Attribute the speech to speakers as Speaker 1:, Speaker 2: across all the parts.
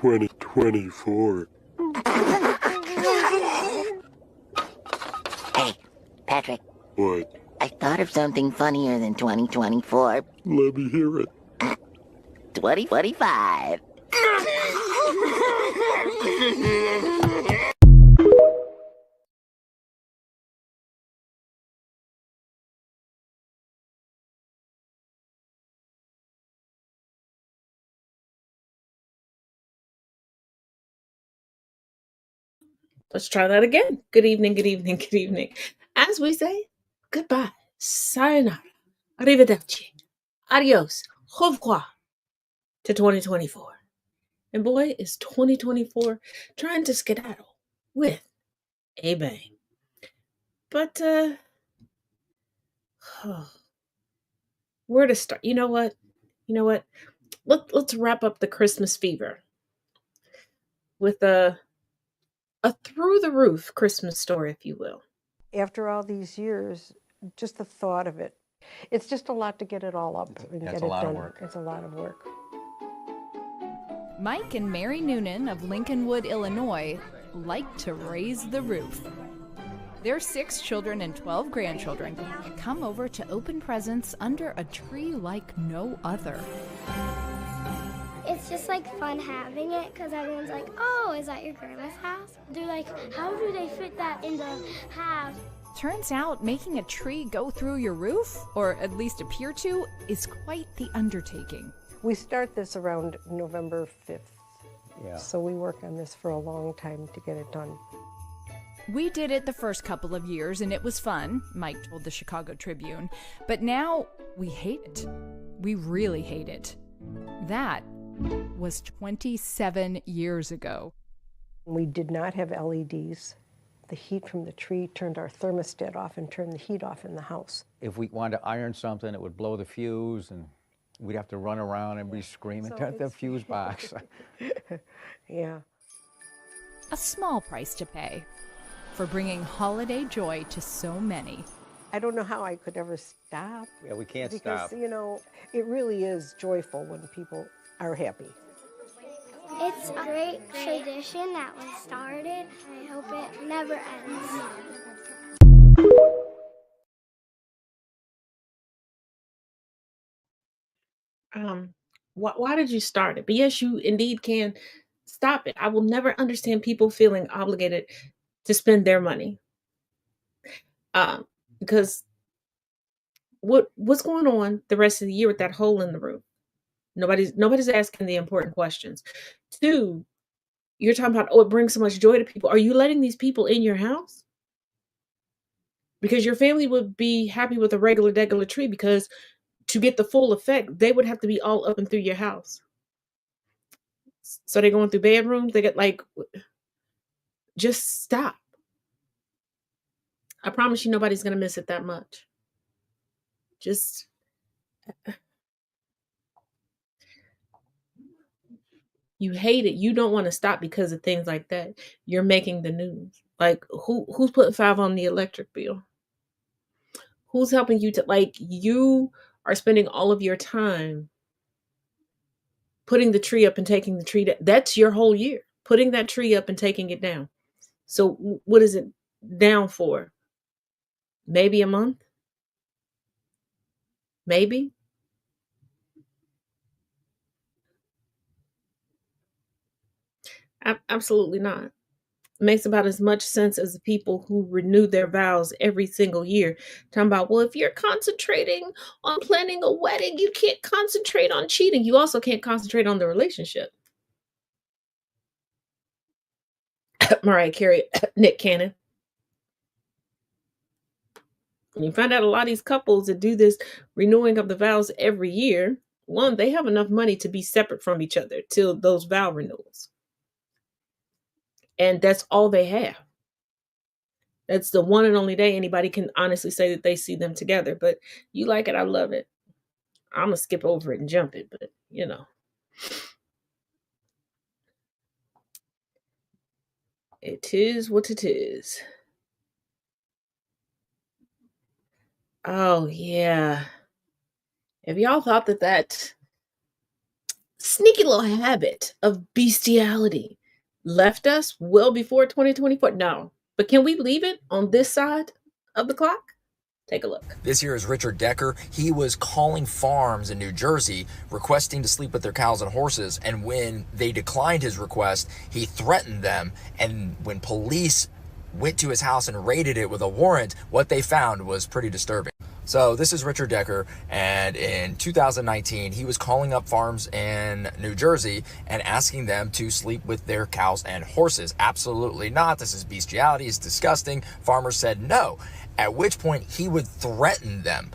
Speaker 1: 2024.
Speaker 2: Hey, Patrick,
Speaker 1: What?
Speaker 2: I thought of something funnier than 2024.
Speaker 1: Let me hear it.
Speaker 2: 2025.
Speaker 3: Let's try that again. Good evening, good evening, good evening. As we say, goodbye, sayonara, arrivederci, adios, au revoir to 2024. And boy, is 2024 trying to skedaddle with a bang. But, where to start? You know what? Let's wrap up the Christmas fever with a through the roof Christmas story, if you will.
Speaker 4: After all these years, just the thought of it, it's just a lot to get it all up and get it done. It's a lot of work.
Speaker 5: Mike and Mary Noonan of Lincolnwood, Illinois, like to raise the roof. Their 6 children and 12 grandchildren come over to open presents under a tree like no other.
Speaker 6: It's just like fun having it because everyone's like, oh, is that your grandma's house? They're like, how do they fit that in the house?
Speaker 5: Turns out making a tree go through your roof, or at least appear to, is quite the undertaking.
Speaker 4: We start this around November 5th.
Speaker 7: Yeah.
Speaker 4: So we work on this for a long time to get it done.
Speaker 5: We did it the first couple of years and it was fun, Mike told the Chicago Tribune. But now we hate it. We really hate it. That was 27 years ago.
Speaker 4: We did not have LEDs. The heat from the tree turned our thermostat off and turned the heat off in the house.
Speaker 7: If we wanted to iron something, it would blow the fuse and we'd have to run around and be screaming, turn the fuse box.
Speaker 4: Yeah.
Speaker 5: A small price to pay for bringing holiday joy to so many.
Speaker 4: I don't know how I could ever stop.
Speaker 7: Yeah, we can't
Speaker 4: because,
Speaker 7: stop.
Speaker 4: you know, it really is joyful when people are happy.
Speaker 6: It's a great tradition that was started. I hope it never ends.
Speaker 3: Why did you start it? But yes, you indeed can stop it. I will never understand people feeling obligated to spend their money. Because what's going on the rest of the year with that hole in the roof? Nobody's asking the important questions. 2, you're talking about, oh, it brings so much joy to people. Are you letting these people in your house? Because your family would be happy with a regular tree, because to get the full effect, they would have to be all up and through your house. So they're going through bedrooms. They get like, just stop. I promise you, nobody's gonna miss it that much. Just you hate it. You don't want to stop because of things like that. You're making the news. Like who's putting 5 on the electric bill? Who's helping you to, like, you are spending all of your time putting the tree up and taking the tree down. That's your whole year. Putting that tree up and taking it down. So what is it down for? Maybe a month? Maybe? Absolutely not. Makes about as much sense as the people who renew their vows every single year. Talking about, well, if you're concentrating on planning a wedding, you can't concentrate on cheating. You also can't concentrate on the relationship. Mariah Carey, Nick Cannon. And you find out a lot of these couples that do this renewing of the vows every year, one, they have enough money to be separate from each other till those vow renewals. And that's all they have. That's the one and only day anybody can honestly say that they see them together. But you like it, I love it. I'm going to skip over it and jump it, but you know. It is what it is. Oh, yeah. Have y'all thought that sneaky little habit of bestiality left us well before 2024? No. But can we leave it on this side of the clock? Take a look.
Speaker 1: This here is Richard Decker. He was calling farms in New Jersey requesting to sleep with their cows and horses, and when they declined his request, he threatened them. And when police went to his house and raided it with a warrant, what they found was pretty disturbing. So this is Richard Decker, and in 2019, he was calling up farms in New Jersey and asking them to sleep with their cows and horses. Absolutely not. This is bestiality. It's disgusting. Farmers said no, at which point he would threaten them.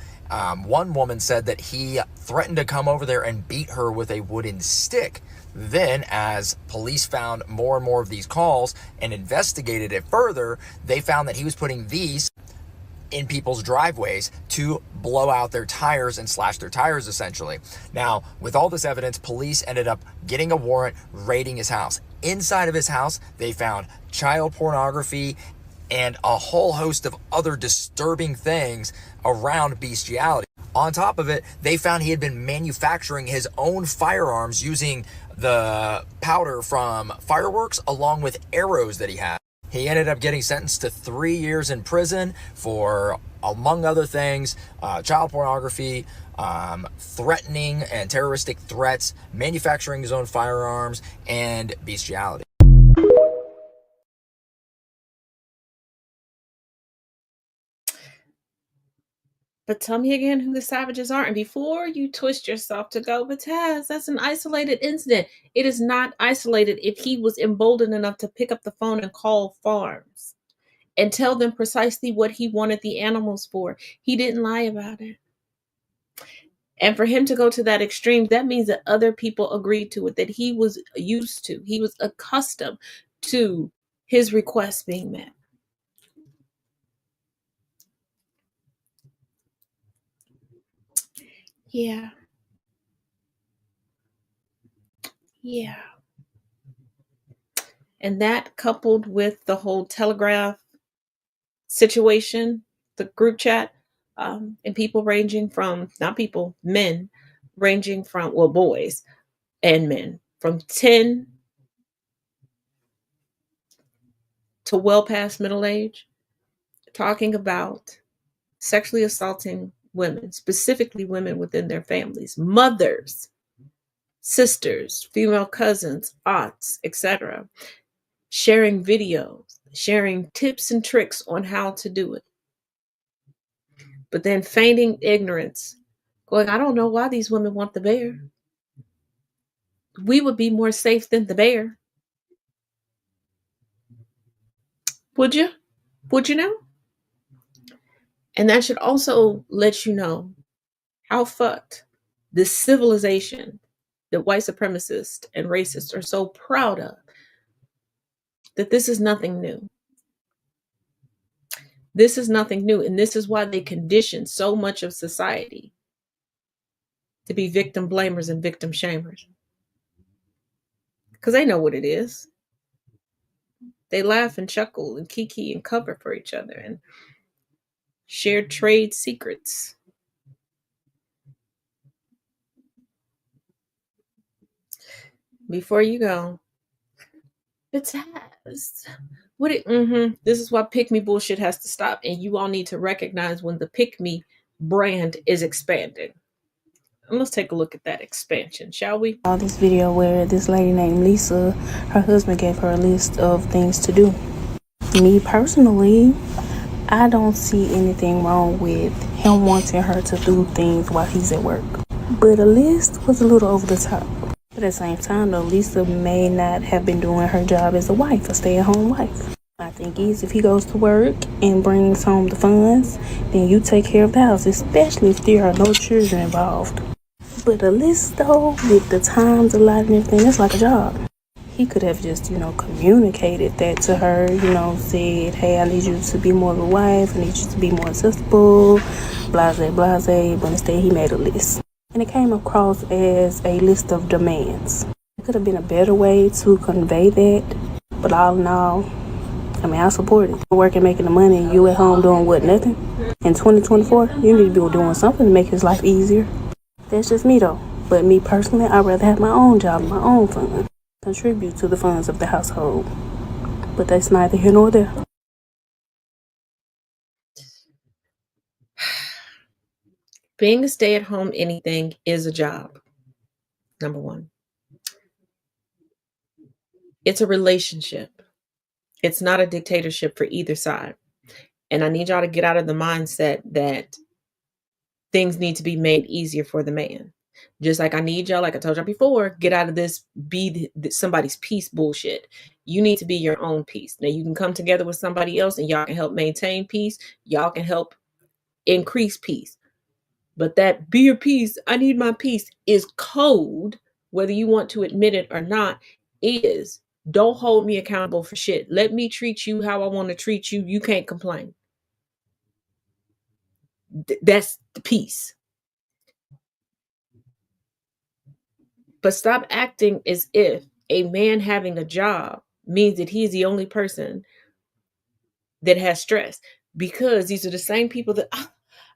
Speaker 1: One woman said that he threatened to come over there and beat her with a wooden stick. Then, as police found more and more of these calls and investigated it further, they found that he was putting these in people's driveways to blow out their tires and slash their tires, essentially. Now, with all this evidence, police ended up getting a warrant, raiding his house. Inside of his house, they found child pornography and a whole host of other disturbing things around bestiality. On top of it, they found he had been manufacturing his own firearms using the powder from fireworks along with arrows that he had. He ended up getting sentenced to 3 years in prison for, among other things, child pornography, threatening and terroristic threats, manufacturing his own firearms, and bestiality.
Speaker 3: But tell me again who the savages are. And before you twist yourself to go, but Taz, that's an isolated incident. It is not isolated if he was emboldened enough to pick up the phone and call farms and tell them precisely what he wanted the animals for. He didn't lie about it. And for him to go to that extreme, that means that other people agreed to it, that he was used to, he was accustomed to his requests being met. Yeah. Yeah. And that, coupled with the whole Telegraph situation, the group chat, and people ranging from, not people, men ranging from, well, boys and men from 10 to well past middle age, talking about sexually assaulting women, specifically women within their families, mothers, sisters, female cousins, aunts, etc., sharing videos, sharing tips and tricks on how to do it. But then feigning ignorance, going, I don't know why these women want the bear. We would be more safe than the bear. Would you? Would you know? And that should also let you know how fucked this civilization that white supremacists and racists are so proud of, that this is nothing new. This is nothing new. And this is why they condition so much of society to be victim blamers and victim shamers. Because they know what it is. They laugh and chuckle and kiki and cover for each other and share trade secrets. Before you go, it has. This is why pick me bullshit has to stop. And you all need to recognize when the pick me brand is expanding. And let's take a look at that expansion, shall we?
Speaker 8: This video where this lady named Lisa, her husband gave her a list of things to do. Me personally, I don't see anything wrong with him wanting her to do things while he's at work. But the list was a little over the top. But at the same time, though, Lisa may not have been doing her job as a wife, a stay-at-home wife. My thing is, if he goes to work and brings home the funds, then you take care of the house, especially if there are no children involved. But the list, though, with the times allotted and everything, that's like a job. He could have just, communicated that to her, said, hey, I need you to be more of a wife, I need you to be more accessible, blase, blase, but instead he made a list. And it came across as a list of demands. It could have been a better way to convey that, but all in all, I support it. You're working, making the money, you at home doing what, nothing? In 2024, you need to be doing something to make his life easier. That's just me, though. But me personally, I'd rather have my own job, my own fund, contribute to the funds of the household. But that's neither here nor there.
Speaker 3: Being a stay-at-home anything is a job. Number one. It's a relationship. It's not a dictatorship for either side. And I need y'all to get out of the mindset that things need to be made easier for the man. Just like I need y'all, like I told y'all before, get out of this somebody's peace bullshit. You need to be your own peace. Now you can come together with somebody else and y'all can help maintain peace. Y'all can help increase peace. But that be your peace, I need my peace is code, whether you want to admit it or not, is don't hold me accountable for shit. Let me treat you how I want to treat you. You can't complain. That's the peace. But stop acting as if a man having a job means that he's the only person that has stress, because these are the same people that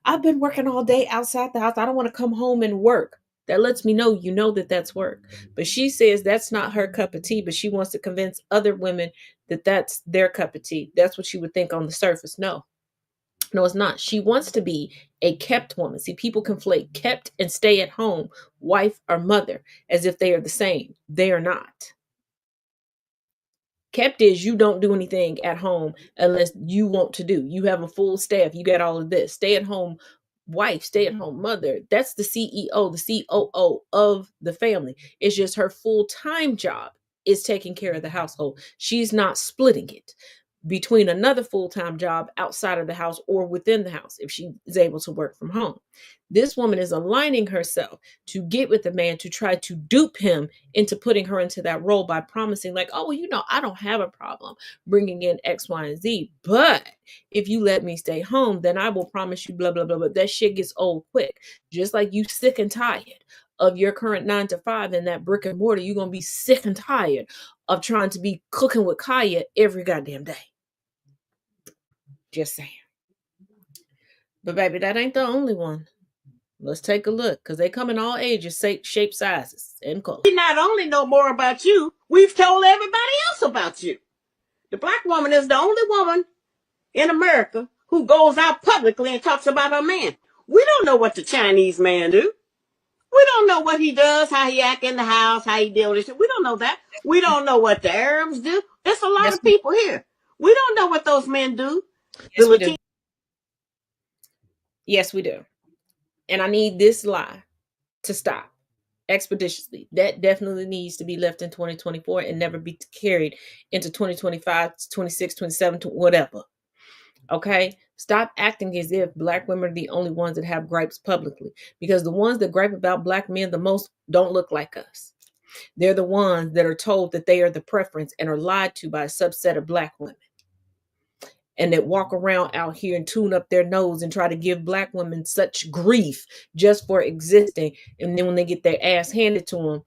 Speaker 3: I've been working all day outside the house. I don't want to come home and work. That lets me know you know that that's work. But she says that's not her cup of tea, but she wants to convince other women that that's their cup of tea. That's what she would think on the surface. No, it's not. She wants to be a kept woman. See, people conflate kept and stay at home, wife or mother, as if they are the same. They are not. Kept is you don't do anything at home unless you want to do. You have a full staff. You got all of this. Stay at home wife, stay at home mother. That's the CEO, the COO of the family. It's just her full-time job is taking care of the household. She's not splitting it between another full-time job outside of the house or within the house if she is able to work from home. This woman is aligning herself to get with the man to try to dupe him into putting her into that role by promising like, oh, well, I don't have a problem bringing in X, Y, and Z. But if you let me stay home, then I will promise you blah, blah, blah. But that shit gets old quick. Just like you sick and tired of your current 9-to-5 and that brick and mortar, you're going to be sick and tired of trying to be cooking with Kaya every goddamn day. Just saying. But baby, that ain't the only one. Let's take a look, because they come in all ages, shape, sizes, and colors.
Speaker 9: We not only know more about you, we've told everybody else about you. The black woman is the only woman in America who goes out publicly and talks about her man. We don't know what the Chinese man do. We don't know what he does, how he act in the house, how he deal with shit. We don't know that. We don't know what the Arabs do. There's a lot of people here. We don't know what those men do.
Speaker 3: Yes, we do. Yes, we do. And I need this lie to stop expeditiously. That definitely needs to be left in 2024 and never be carried into 2025, 26, 27, whatever. Okay? Stop acting as if black women are the only ones that have gripes publicly, because the ones that gripe about black men the most don't look like us. They're the ones that are told that they are the preference and are lied to by a subset of black women, and that walk around out here and tune up their nose and try to give black women such grief just for existing. And then when they get their ass handed to them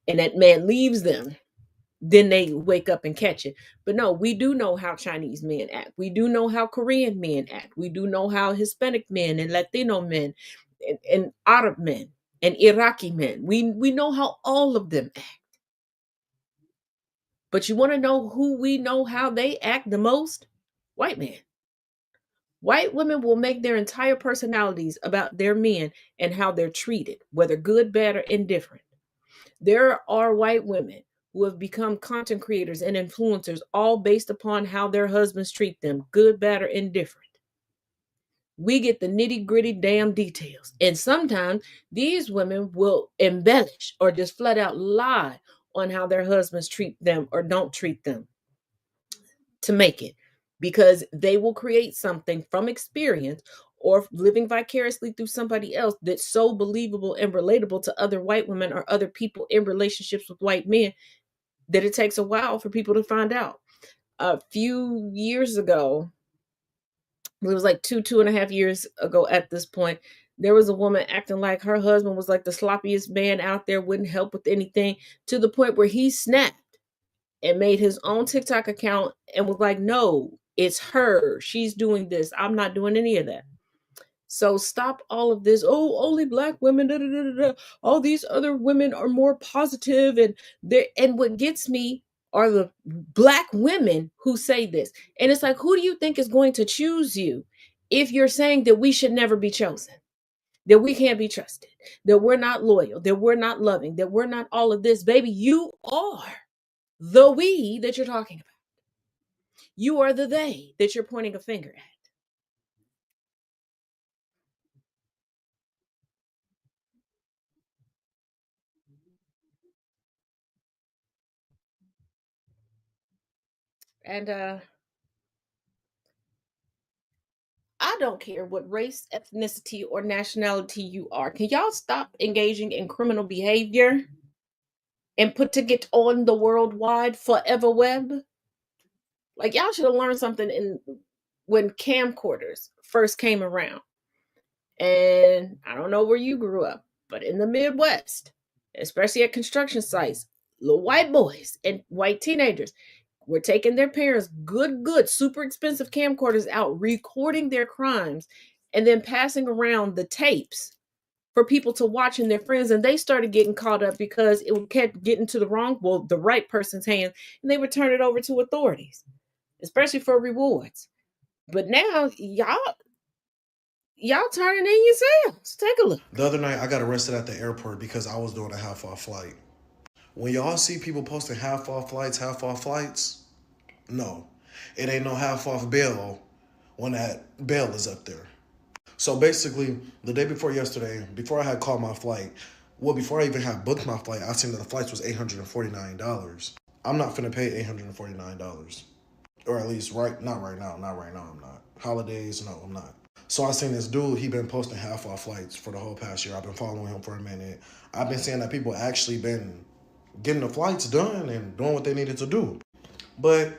Speaker 3: and that man leaves them, then they wake up and catch it. But no, we do know how Chinese men act. We do know how Korean men act. We do know how Hispanic men and Latino men and Arab men and Iraqi men. We know how all of them act. But you want to know who we know how they act the most? White men. White women will make their entire personalities about their men and how they're treated, whether good, bad, or indifferent. There are white women who have become content creators and influencers all based upon how their husbands treat them, good, bad, or indifferent. We get the nitty-gritty damn details. And sometimes these women will embellish or just flat out lie on how their husbands treat them or don't treat them to make it, because they will create something from experience or living vicariously through somebody else that's so believable and relatable to other white women or other people in relationships with white men that it takes a while for people to find out. A few years ago, it was like 2.5 years ago at this point, there was a woman acting like her husband was like the sloppiest man out there, wouldn't help with anything, to the point where he snapped and made his own TikTok account and was like, no, it's her. She's doing this. I'm not doing any of that. So stop all of this. Oh, only black women. Da, da, da, da, da. All these other women are more positive, and what gets me are the black women who say this. And it's like, who do you think is going to choose you if you're saying that we should never be chosen, that we can't be trusted, that we're not loyal, that we're not loving, that we're not all of this? Baby, you are the we that you're talking about. You are the they that you're pointing a finger at. And I don't care what race, ethnicity, or nationality you are. Can y'all stop engaging in criminal behavior and putting it on the worldwide forever web? Like, y'all should have learned something when camcorders first came around. And I don't know where you grew up, but in the Midwest, especially at construction sites, little white boys and white teenagers were taking their parents' good, super expensive camcorders out, recording their crimes, and then passing around the tapes for people to watch and their friends. And they started getting caught up because it kept getting to the right person's hands, and they would turn it over to authorities, especially for rewards. But now y'all turning in yourselves. Take a look.
Speaker 10: The other night, I got arrested at the airport because I was doing a half-off flight. When y'all see people posting half-off flights, no. It ain't no half-off bail when that bail is up there. So basically, the day before yesterday, before I had called my flight, before I even had booked my flight, I seen that the flight was $849. I'm not finna pay $849. Or at least not right now, I'm not. Holidays, no, I'm not. So I seen this dude, he been posting half-off flights for the whole past year. I've been following him for a minute. I've been seeing that people actually been getting the flights done and doing what they needed to do. But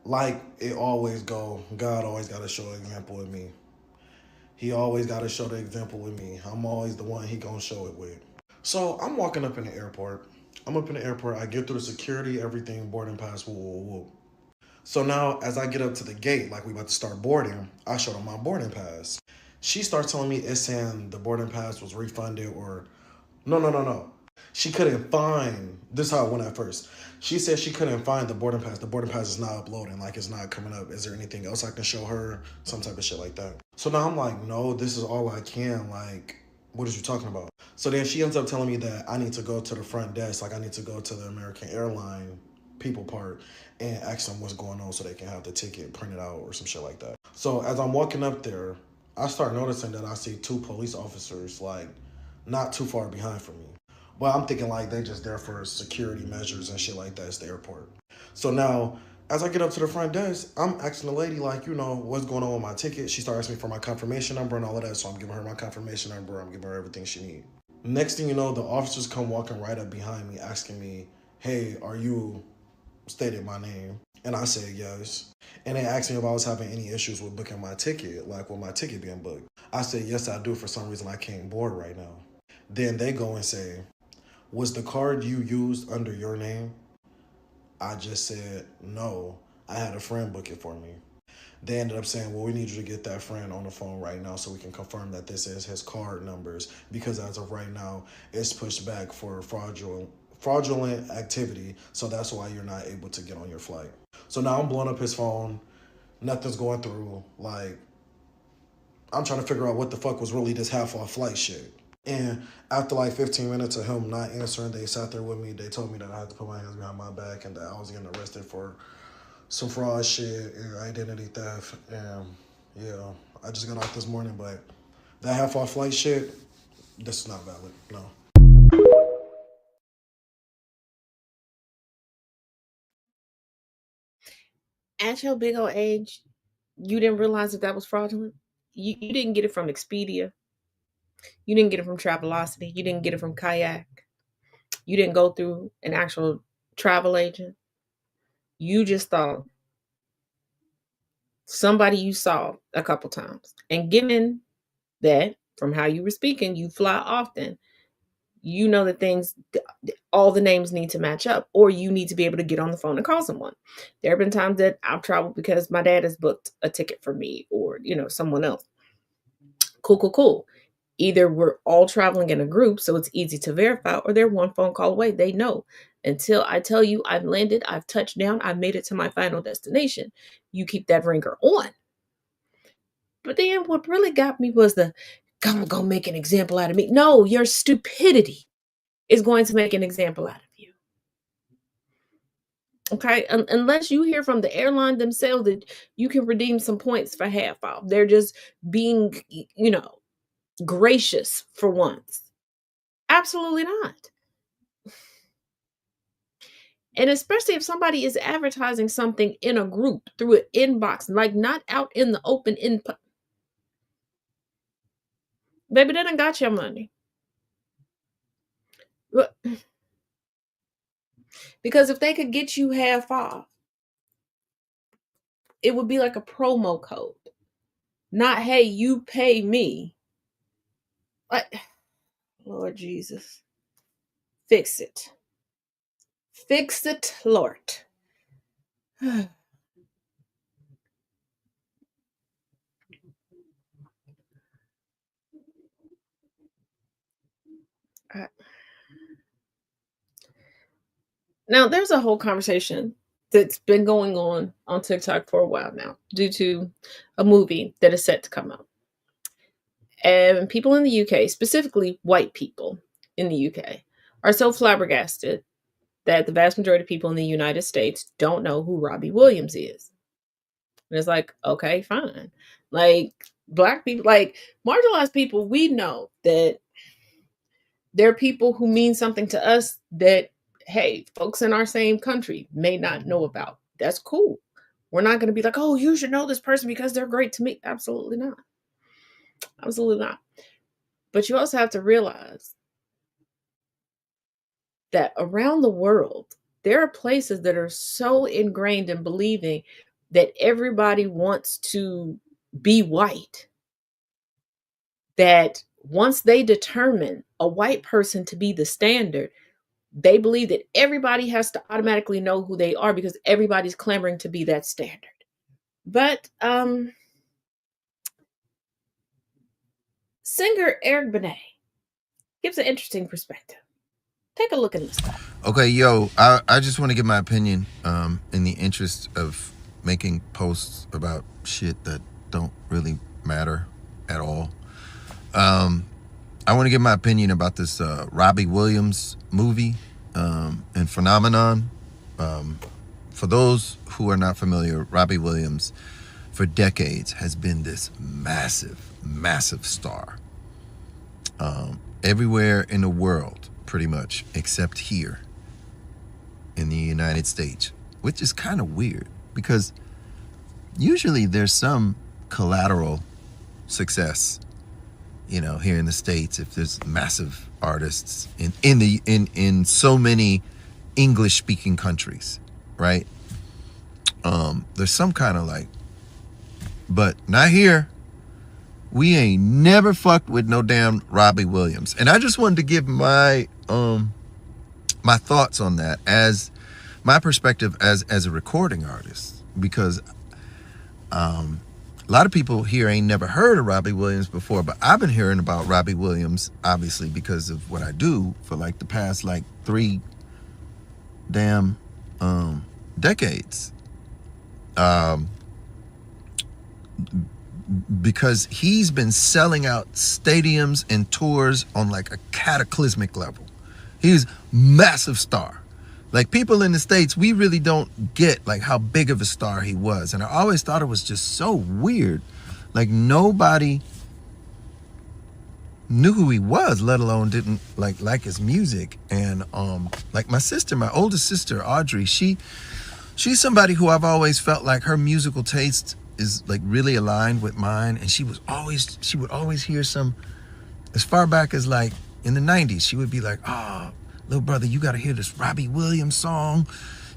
Speaker 10: like it always go, God always got to show an example with me. He always got to show the example with me. I'm always the one he gonna show it with. So I'm walking up in the airport. I get through the security, everything, boarding pass, woo. So now, as I get up to the gate, like we about to start boarding, I showed her my boarding pass. She starts telling me it's saying the boarding pass was refunded or... No. She couldn't find... This is how it went at first. She said she couldn't find the boarding pass. The boarding pass is not uploading, like it's not coming up. Is there anything else I can show her? Some type of shit like that. So now I'm like, no, this is all I can. Like, what is you talking about? So then she ends up telling me that I need to go to the front desk. Like, I need to go to the American Airline people part and ask them what's going on so they can have the ticket printed out or some shit like that. So as I'm walking up there, I start noticing that I see two police officers like not too far behind from me. But I'm thinking like they just there for security measures and shit like that. It's the airport. So now as I get up to the front desk, I'm asking the lady like, what's going on with my ticket. She starts asking me for my confirmation number and all of that. So I'm giving her my confirmation number. I'm giving her everything she needs. Next thing you know, the officers come walking right up behind me asking me, hey, are you... stated my name, and I said yes. And they asked me if I was having any issues with booking my ticket, like with my ticket being booked. I said yes, I do. For some reason, I can't board right now. Then they go and say, was the card you used under your name? I just said no. I had a friend book it for me. They ended up saying, well, we need you to get that friend on the phone right now so we can confirm that this is his card numbers, because as of right now, it's pushed back for fraudulent activity, so that's why you're not able to get on your flight. So now I'm blowing up his phone. Nothing's going through. Like, I'm trying to figure out what the fuck was really this half-off flight shit. And after like 15 minutes of him not answering, they sat there with me. They told me that I had to put my hands behind my back and that I was getting arrested for some fraud shit and identity theft. And yeah, I just got out this morning, but that half-off flight shit, this is not valid, no.
Speaker 3: At your big old age, you didn't realize that was fraudulent? You didn't get it from Expedia. You didn't get it from Travelocity. You didn't get it from Kayak. You didn't go through an actual travel agent. You just thought somebody you saw a couple times. And given that, from how you were speaking, you fly often, you know that all the names need to match up, or you need to be able to get on the phone and call someone. There have been times that I've traveled because my dad has booked a ticket for me or, someone else. Cool. Either we're all traveling in a group, so it's easy to verify, or they're one phone call away. They know. Until I tell you I've landed, I've touched down, I've made it to my final destination, you keep that ringer on. But then what really got me was God gonna make an example out of me. No, your stupidity is going to make an example out of you. Okay, unless you hear from the airline themselves that you can redeem some points for half off. They're just being, gracious for once. Absolutely not. And especially if somebody is advertising something in a group through an inbox, like not out in the open baby, they done got your money. Because if they could get you half off, it would be like a promo code. Not, hey, you pay me. Lord Jesus. Fix it. Fix it, Lord. Now, there's a whole conversation that's been going on TikTok for a while now due to a movie that is set to come out. And people in the UK, specifically white people in the UK, are so flabbergasted that the vast majority of people in the United States don't know who Robbie Williams is. And it's like, okay, fine. Like, Black people, like marginalized people, we know that there are people who mean something to us that, hey, folks in our same country may not know about. That's cool. We're not going to be like, oh, you should know this person because they're great to me. Absolutely not. Absolutely not. But you also have to realize that around the world, there are places that are so ingrained in believing that everybody wants to be white that once they determine a white person to be the standard, they believe that everybody has to automatically know who they are because everybody's clamoring to be that standard. But singer Eric Benet gives an interesting perspective. Take a look at this.
Speaker 11: Okay, yo, I just want to give my opinion in the interest of making posts about shit that don't really matter at all. I want to give my opinion about this Robbie Williams movie and phenomenon. For those who are not familiar, Robbie Williams for decades has been this massive star. Everywhere in the world, pretty much, except here in the United States, which is kind of weird because usually there's some collateral success, here in the States if there's massive artists in so many English speaking countries, right? There's some kind of but not here. We ain't never fucked with no damn Robbie Williams. And I just wanted to give my my thoughts on that as my perspective as a recording artist, because a lot of people here ain't never heard of Robbie Williams before, but I've been hearing about Robbie Williams obviously because of what I do for the past 3 damn decades. Because he's been selling out stadiums and tours on a cataclysmic level. He's massive star. People in the States, we really don't get how big of a star he was. And I always thought it was just so weird. Nobody knew who he was, let alone didn't like his music. And my sister, my oldest sister, Audrey, she's somebody who I've always felt like her musical taste is really aligned with mine. And she would always hear some, as far back as in the 90s, she would be like, oh, little brother, you got to hear this Robbie Williams song.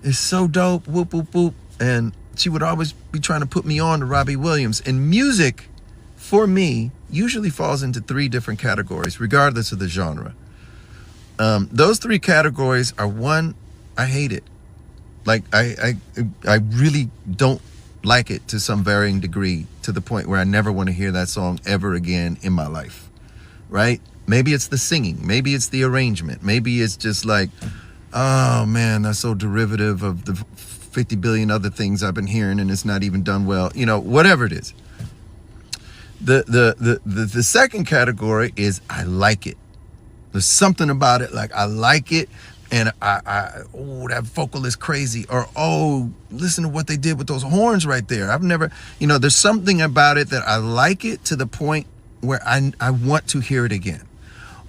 Speaker 11: It's so dope, whoop, whoop, whoop. And she would always be trying to put me on to Robbie Williams. And music, for me, usually falls into 3 different categories, regardless of the genre. Those 3 categories are: 1, I hate it. I really don't like it to some varying degree, to the point where I never want to hear that song ever again in my life, right? Maybe it's the singing, maybe it's the arrangement, maybe it's just like, oh man, that's so derivative of the 50 billion other things I've been hearing, and it's not even done well, whatever it is. The second category is I like it. There's something about it, like I like it, and oh, that vocal is crazy, or oh, listen to what they did with those horns right there. I've never, there's something about it that I like it to the point where I want to hear it again.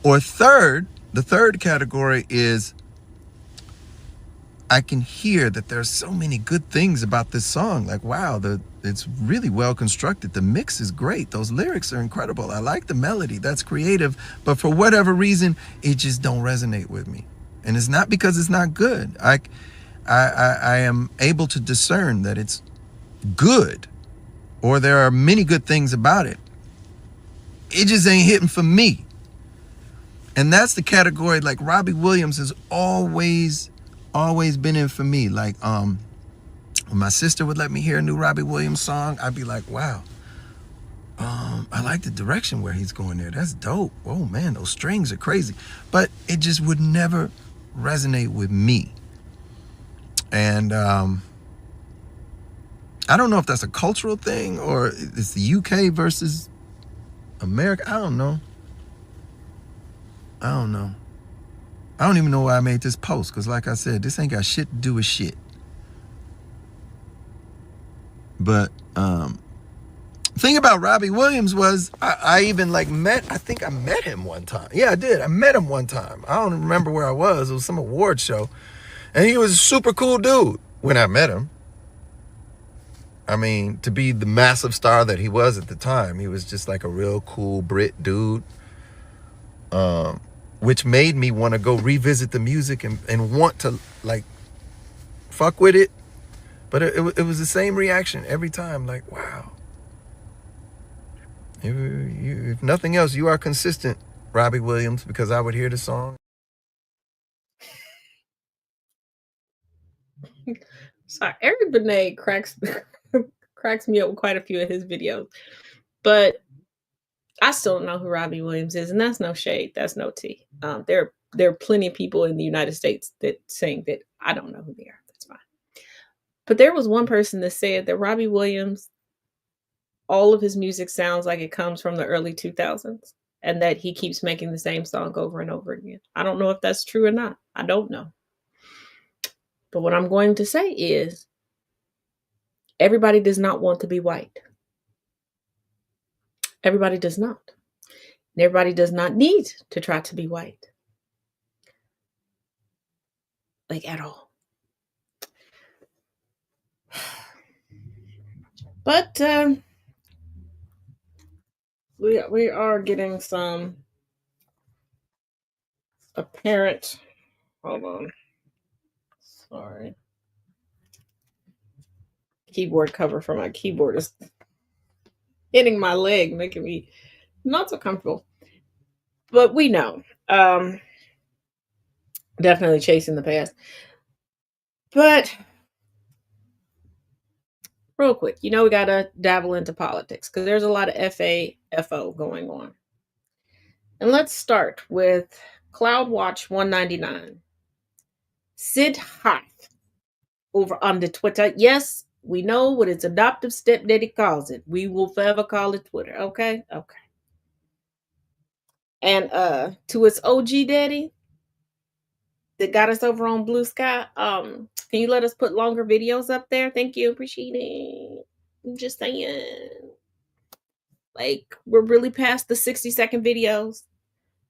Speaker 11: Or the third category is I can hear that there's so many good things about this song. Like, wow, it's really well constructed. The mix is great. Those lyrics are incredible. I like the melody. That's creative. But for whatever reason, it just don't resonate with me. And it's not because it's not good. I am able to discern that it's good, or there are many good things about it. It just ain't hitting for me. And that's the category, like, Robbie Williams has always been in for me. Like, when my sister would let me hear a new Robbie Williams song, I'd be like, wow, I like the direction where he's going there. That's dope. Oh man, those strings are crazy. But it just would never resonate with me. And I don't know if that's a cultural thing or it's the UK versus America. I don't know. I don't even know why I made this post, because like I said, this ain't got shit to do with shit. But thing about Robbie Williams was I even I think I met him one time. Yeah, I did. I met him one time. I don't remember where I was. It was some award show. And he was a super cool dude when I met him. I mean, to be the massive star that he was at the time, he was just like a real cool Brit dude. Which made me want to go revisit the music and want to like fuck with it. But it was the same reaction every time. Like, wow. If nothing else, you are consistent, Robbie Williams, because I would hear the song.
Speaker 3: Sorry, Eric Benet cracks me up with quite a few of his videos. But I still don't know who Robbie Williams is, and that's no shade. That's no tea. There are plenty of people in the United States that saying that I don't know who they are. That's fine. But there was one person that said that Robbie Williams, all of his music sounds like it comes from the early 2000s, and that he keeps making the same song over and over again. I don't know if that's true or not. I don't know. But what I'm going to say is, everybody does not want to be white. Everybody does not. And everybody does not need to try to be white. Like, at all. But we are getting some apparent. Hold on. Sorry. Keyboard cover for my keyboard is hitting my leg, making me not so comfortable. But we know. Definitely chasing the past. But real quick, we got to dabble into politics because there's a lot of FAFO going on. And let's start with CloudWatch 199. Sid Harth over on the Twitter. Yes, we know what its adoptive stepdaddy calls it. We will forever call it Twitter. Okay? Okay. And to its OG daddy that got us over on Blue Sky, can you let us put longer videos up there? Thank you. Appreciate it. I'm just saying. Like, we're really past the 60-second videos.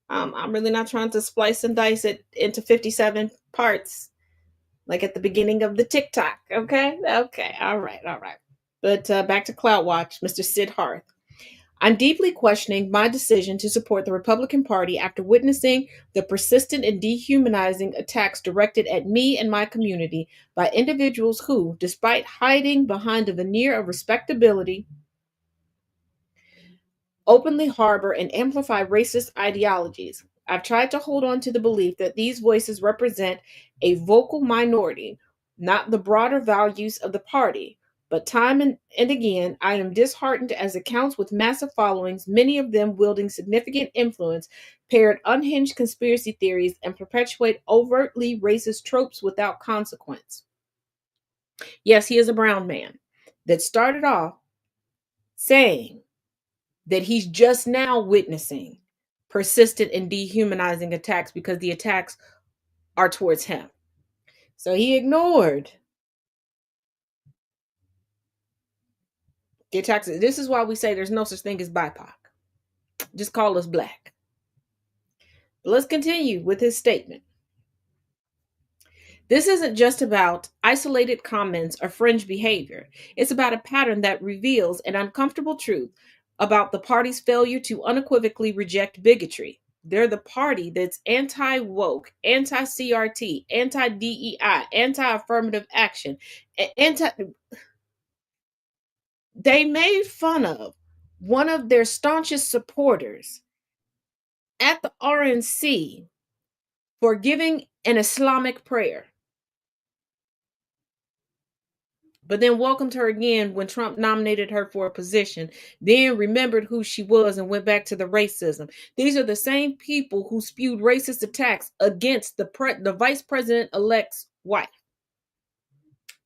Speaker 3: I'm really not trying to splice and dice it into 57 parts, like at the beginning of the TikTok. Okay. All right. But back to CloudWatch, Mr. Sid Harth. I'm deeply questioning my decision to support the Republican Party after witnessing the persistent and dehumanizing attacks directed at me and my community by individuals who, despite hiding behind a veneer of respectability, openly harbor and amplify racist ideologies. I've tried to hold on to the belief that these voices represent a vocal minority, not the broader values of the party. But time and again, I am disheartened as accounts with massive followings, many of them wielding significant influence, parrot unhinged conspiracy theories and perpetuate overtly racist tropes without consequence. Yes, he is a brown man that started off saying that he's just now witnessing persistent and dehumanizing attacks because the attacks are towards him. So he ignored the attacks. This is why we say there's no such thing as BIPOC. Just call us black. But let's continue with his statement. This isn't just about isolated comments or fringe behavior. It's about a pattern that reveals an uncomfortable truth about the party's failure to unequivocally reject bigotry. They're the party that's anti-woke, anti-CRT, anti-DEI, anti-affirmative action, anti. They made fun of one of their staunchest supporters at the RNC for giving an Islamic prayer, but then welcomed her again when Trump nominated her for a position, then remembered who she was and went back to the racism. These are the same people who spewed racist attacks against the vice president-elect's wife,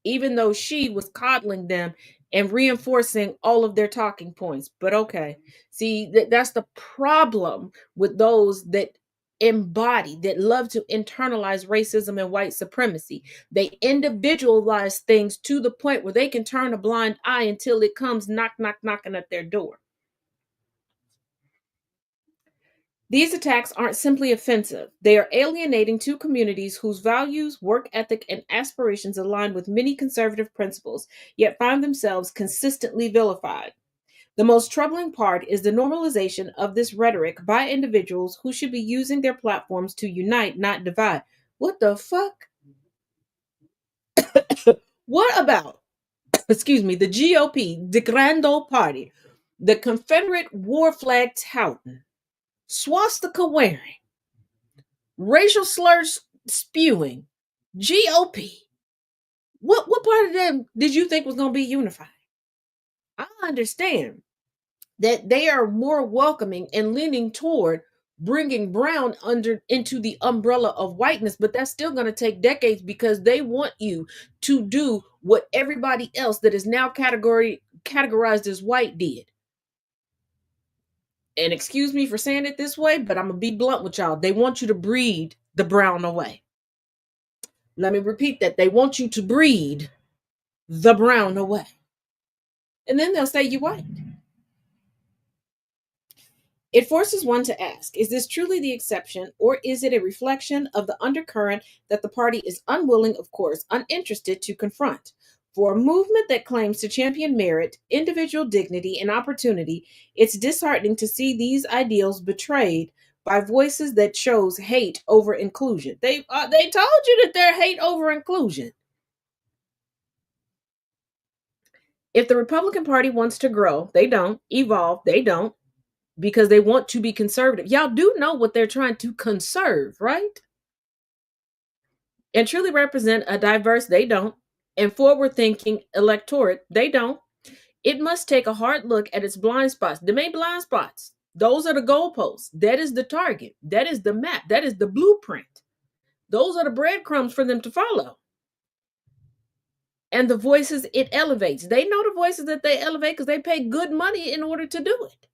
Speaker 3: even though she was coddling them and reinforcing all of their talking points. But okay, see, that's the problem with those that embody, that love to internalize racism and white supremacy. They individualize things to the point where they can turn a blind eye until it comes knocking at their door. These attacks aren't simply offensive. They are alienating to communities whose values, work ethic, and aspirations align with many conservative principles, yet find themselves consistently vilified. The most troubling part is the normalization of this rhetoric by individuals who should be using their platforms to unite, not divide. What the fuck? What about, excuse me, the GOP, the Grand Old Party, the Confederate war flag touting, swastika wearing, racial slurs spewing, GOP? What part of them did you think was going to be unified? I understand that they are more welcoming and leaning toward bringing brown into the umbrella of whiteness, but that's still going to take decades because they want you to do what everybody else that is now categorized as white did. And excuse me for saying it this way, but I'm going to be blunt with y'all. They want you to breed the brown away. Let me repeat that. They want you to breed the brown away. And then they'll say you're white. It forces one to ask, is this truly the exception, or is it a reflection of the undercurrent that the party is unwilling, of course, uninterested to confront? For a movement that claims to champion merit, individual dignity, and opportunity, it's disheartening to see these ideals betrayed by voices that chose hate over inclusion. They told you that they're hate over inclusion. If the Republican Party wants to grow, they don't. Evolve, they don't. Because they want to be conservative. Y'all do know what they're trying to conserve, right? And truly represent a diverse, they don't. And forward-thinking electorate, they don't. It must take a hard look at its blind spots. The main blind spots, those are the goalposts. That is the target. That is the map. That is the blueprint. Those are the breadcrumbs for them to follow. And the voices it elevates. They know the voices that they elevate because they pay good money in order to do it.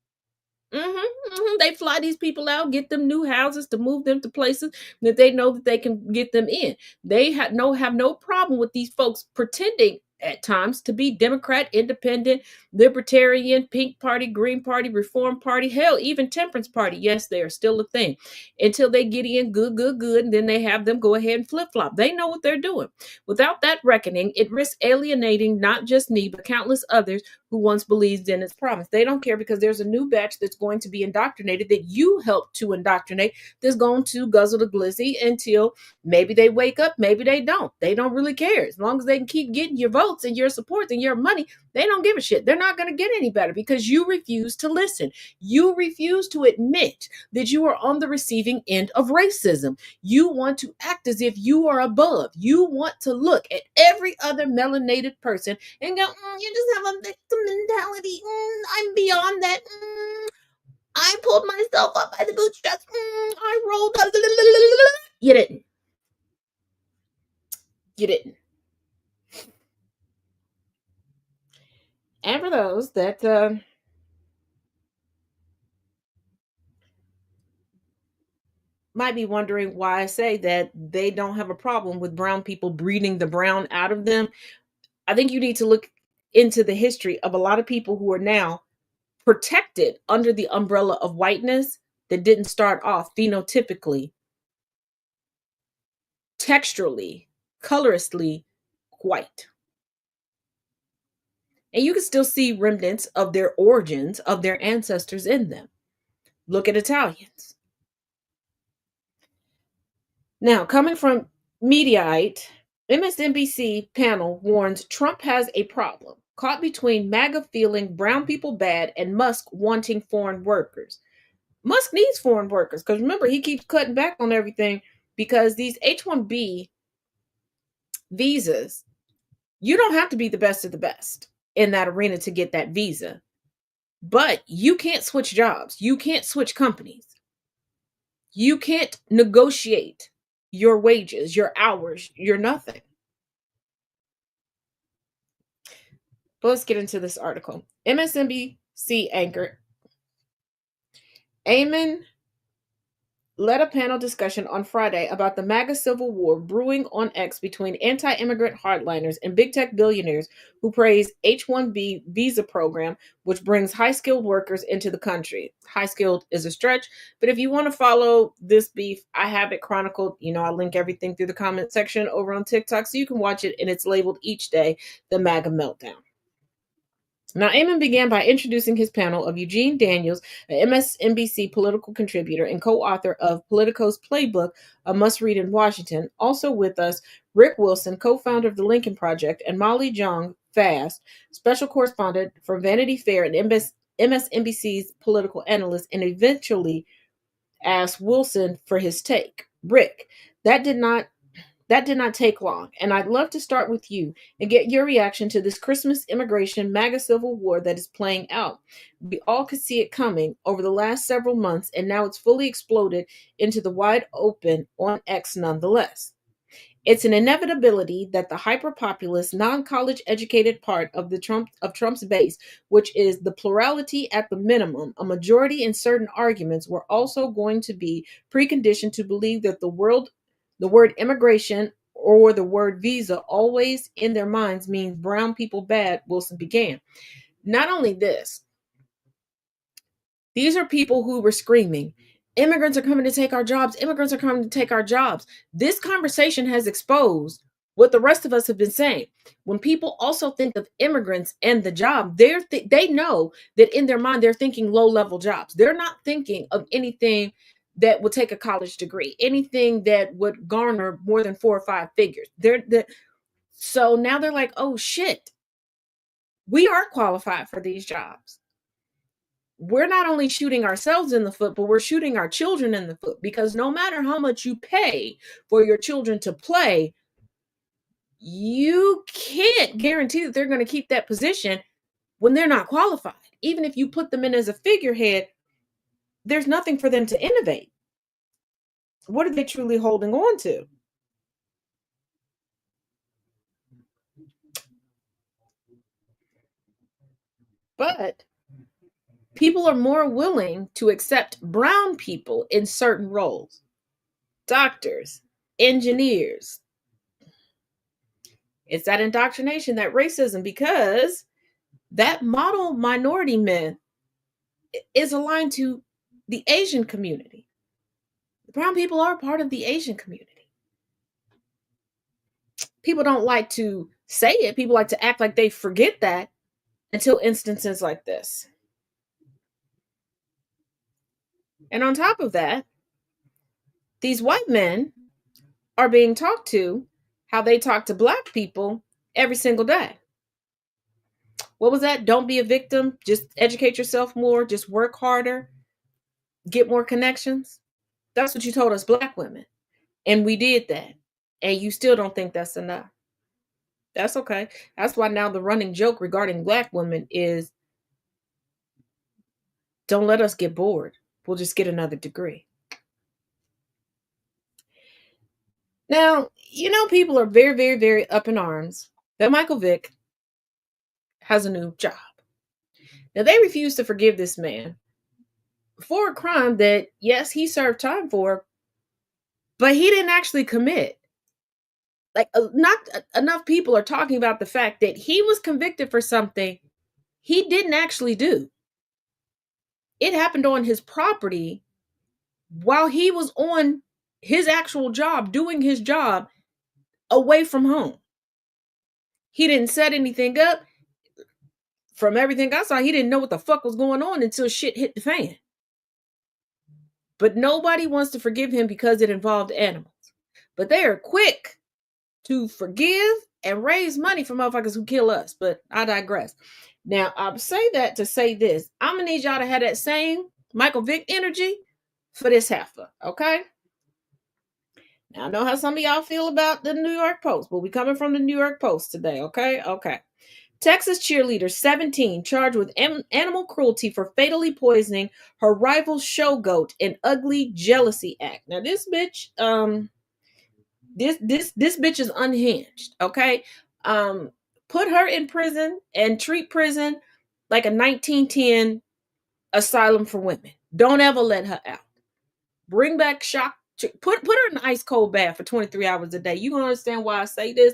Speaker 3: They fly these people out, get them new houses to move them to places that they know that they can get them in. They have no problem with these folks pretending at times to be Democrat, Independent, Libertarian, Pink Party, Green Party, Reform Party, hell, even Temperance Party. Yes, they are still a thing until they get in good, and then they have them go ahead and flip-flop. They know what they're doing. Without that reckoning, it risks alienating not just me, but countless others who once believed in its promise. They don't care because there's a new batch that's going to be indoctrinated that you helped to indoctrinate that's going to guzzle the glizzy until maybe they wake up, maybe they don't. They don't really care. As long as they can keep getting your vote, votes and your support and your money, they don't give a shit. They're not going to get any better because you refuse to listen. You refuse to admit that you are on the receiving end of racism. You want to act as if you are above. You want to look at every other melanated person and go, you just have a victim mentality. I'm beyond that. I pulled myself up by the bootstraps. I rolled up. You didn't. You didn't. And for those that might be wondering why I say that they don't have a problem with brown people breeding the brown out of them, I think you need to look into the history of a lot of people who are now protected under the umbrella of whiteness that didn't start off phenotypically, texturally, coloristly white. And you can still see remnants of their origins, of their ancestors in them. Look at Italians. Now, coming from Mediaite, MSNBC panel warns Trump has a problem, caught between MAGA feeling brown people bad and Musk wanting foreign workers. Musk needs foreign workers because remember, he keeps cutting back on everything because these H-1B visas, you don't have to be the best of the best in that arena to get that visa. But you can't switch jobs. You can't switch companies. You can't negotiate your wages, your hours, your nothing. But let's get into this article. MSNBC anchor Eamon led a panel discussion on Friday about the MAGA civil war brewing on X between anti-immigrant hardliners and big tech billionaires who praise H-1B visa program, which brings high-skilled workers into the country. High-skilled is a stretch, but if you want to follow this beef, I have it chronicled. I link everything through the comment section over on TikTok, so you can watch it, and it's labeled each day, the MAGA Meltdown. Now, Eamon began by introducing his panel of Eugene Daniels, an MSNBC political contributor and co-author of Politico's Playbook, a must-read in Washington. Also with us, Rick Wilson, co-founder of the Lincoln Project, and Molly Jong Fast, special correspondent for Vanity Fair and MSNBC's political analyst, and eventually asked Wilson for his take. Rick, that did not take long, and I'd love to start with you and get your reaction to this Christmas immigration MAGA civil war that is playing out. We all could see it coming over the last several months, and now it's fully exploded into the wide open on X nonetheless. It's an inevitability that the hyper-populist, non-college educated part of Trump's base, which is the plurality at the minimum, a majority in certain arguments, were also going to be preconditioned to believe that the word immigration or the word visa always in their minds means brown people bad, Wilson began. Not only this, these are people who were screaming, immigrants are coming to take our jobs. Immigrants are coming to take our jobs. This conversation has exposed what the rest of us have been saying. When people also think of immigrants and the job, they know that in their mind, they're thinking low-level jobs. They're not thinking of anything that would take a college degree, anything that would garner more than 4 or 5 figures. So now they're like, oh shit, we are qualified for these jobs. We're not only shooting ourselves in the foot, but we're shooting our children in the foot, because no matter how much you pay for your children to play, you can't guarantee that they're going to keep that position when they're not qualified. Even if you put them in as a figurehead, there's nothing for them to innovate. What are they truly holding on to? But people are more willing to accept brown people in certain roles. Doctors, engineers. It's that indoctrination, that racism, because that model minority myth is aligned to the Asian community. The brown people are part of the Asian community. People don't like to say it. People like to act like they forget that until instances like this. And on top of that, these white men are being talked to how they talk to black people every single day. What was that? Don't be a victim. Just educate yourself more. Just work harder. Get more connections. That's what you told us black women. And we did that. And you still don't think that's enough. That's okay. That's why now the running joke regarding black women is don't let us get bored. We'll just get another degree. Now, people are very, very, very up in arms that Michael Vick has a new job. Now, they refuse to forgive this man for a crime that, yes, he served time for, but he didn't actually commit. Not enough people are talking about the fact that he was convicted for something he didn't actually do. It happened on his property while he was on his actual job, doing his job away from home. He didn't set anything up. From everything I saw, he didn't know what the fuck was going on until shit hit the fan. But nobody wants to forgive him because it involved animals. But they are quick to forgive and raise money for motherfuckers who kill us. But I digress. Now, I'll say that to say this. I'm going to need y'all to have that same Michael Vick energy for this heifer, okay? Now, I know how some of y'all feel about the New York Post, but we coming from the New York Post today, okay? Okay. Texas cheerleader 17 charged with animal cruelty for fatally poisoning her rival's show goat in ugly jealousy act. Now, this bitch, this bitch is unhinged, okay? Put her in prison and treat prison like a 1910 asylum for women. Don't ever let her out. Bring back shock. Put her in an ice cold bath for 23 hours a day. You gonna understand why I say this.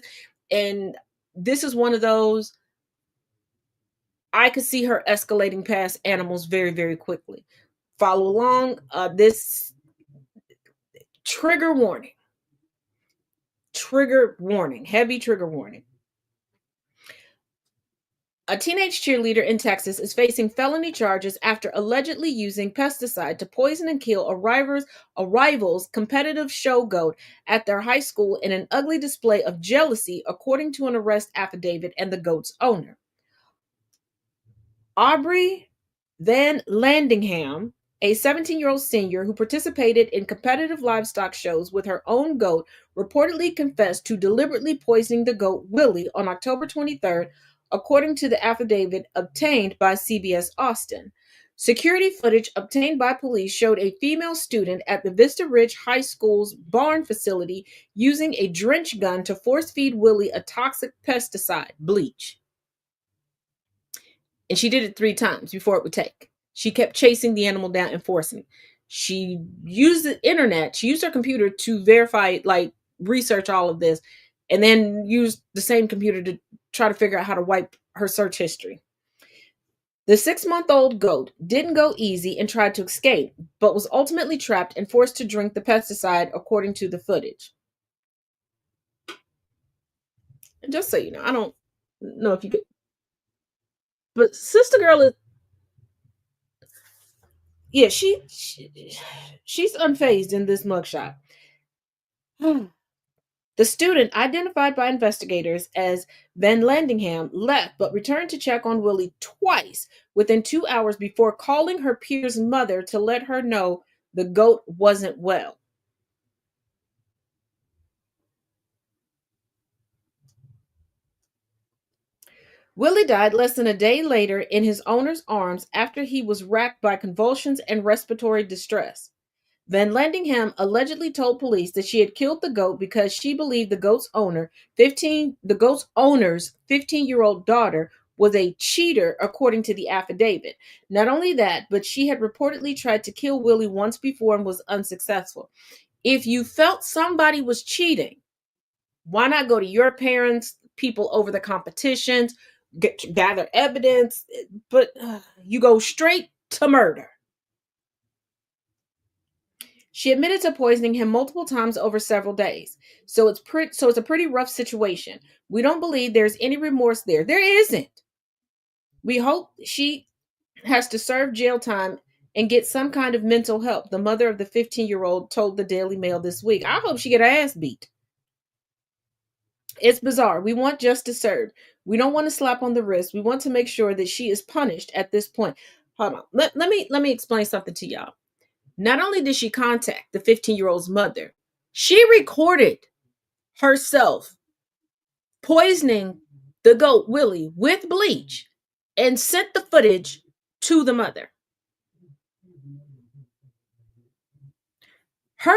Speaker 3: And this is one of those, I could see her escalating past animals very, very quickly. Follow along. This trigger warning. Trigger warning. Heavy trigger warning. A teenage cheerleader in Texas is facing felony charges after allegedly using pesticide to poison and kill a rival's competitive show goat at their high school in an ugly display of jealousy, according to an arrest affidavit and the goat's owner. Aubrey Van Landingham, a 17-year-old senior who participated in competitive livestock shows with her own goat, reportedly confessed to deliberately poisoning the goat Willie on October 23rd, according to the affidavit obtained by CBS Austin. Security footage obtained by police showed a female student at the Vista Ridge High School's barn facility using a drench gun to force feed Willie a toxic pesticide, bleach. And she did it 3 times before it would take. She kept chasing the animal down and forcing it. She used the internet. She used her computer to verify, research all of this, and then used the same computer to try to figure out how to wipe her search history. The 6-month-old goat didn't go easy and tried to escape, but was ultimately trapped and forced to drink the pesticide, according to the footage. And just so you know, I don't know if you could, but Sister Girl is, yeah, she's unfazed in this mugshot. The student, identified by investigators as Van Landingham, left but returned to check on Willie twice within 2 hours before calling her peer's mother to let her know the goat wasn't well. Willie died less than a day later in his owner's arms after he was racked by convulsions and respiratory distress. Van Landingham allegedly told police that she had killed the goat because she believed the goat's owner's 15-year-old daughter was a cheater, according to the affidavit. Not only that, but she had reportedly tried to kill Willie once before and was unsuccessful. If you felt somebody was cheating, why not go to your parents, people over the competitions, gather evidence, but you go straight to murder. She admitted to poisoning him multiple times over several days. So it's a pretty rough situation. We don't believe there's any remorse there. There isn't. We hope she has to serve jail time and get some kind of mental help, the mother of the 15-year-old told the Daily Mail this week. I hope she get her ass beat. It's bizarre. We want justice served. We don't want to slap on the wrist. We want to make sure that she is punished at this point. Hold on. Let me explain something to y'all. Not only did she contact the 15-year-old's mother, she recorded herself poisoning the goat Willie with bleach and sent the footage to the mother. Her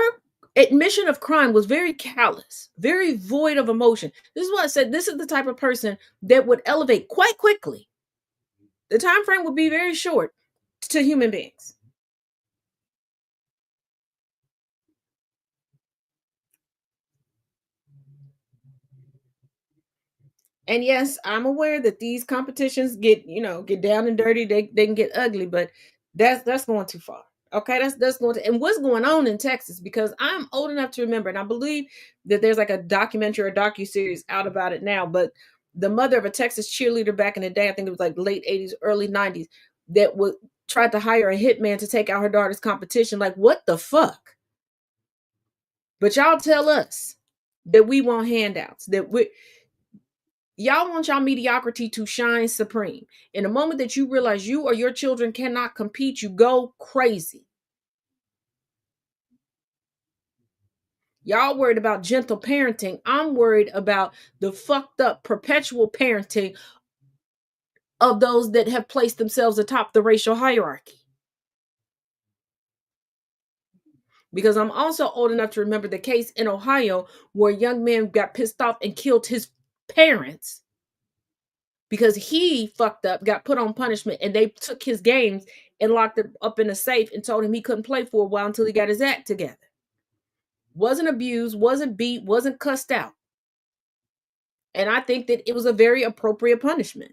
Speaker 3: admission of crime was very callous, very void of emotion. This is why I said this is the type of person that would elevate quite quickly. The time frame would be very short to human beings. And yes, I'm aware that these competitions get down and dirty. They can get ugly, but that's going too far. Okay, that's going to, and what's going on in Texas, because I'm old enough to remember, and I believe that there's like a documentary or docuseries out about it now, but the mother of a Texas cheerleader back in the day, I think it was like late 80s, early 90s, that would tried to hire a hitman to take out her daughter's competition. Like, what the fuck? But y'all tell us that we want handouts, that y'all want y'all mediocrity to shine supreme. In the moment that you realize you or your children cannot compete, you go crazy. Y'all worried about gentle parenting. I'm worried about the fucked up perpetual parenting of those that have placed themselves atop the racial hierarchy. Because I'm also old enough to remember the case in Ohio where a young man got pissed off and killed his parents because he fucked up, got put on punishment, and they took his games and locked it up in a safe and told him he couldn't play for a while until he got his act together. Wasn't abused, wasn't beat, wasn't cussed out. And I think that it was a very appropriate punishment.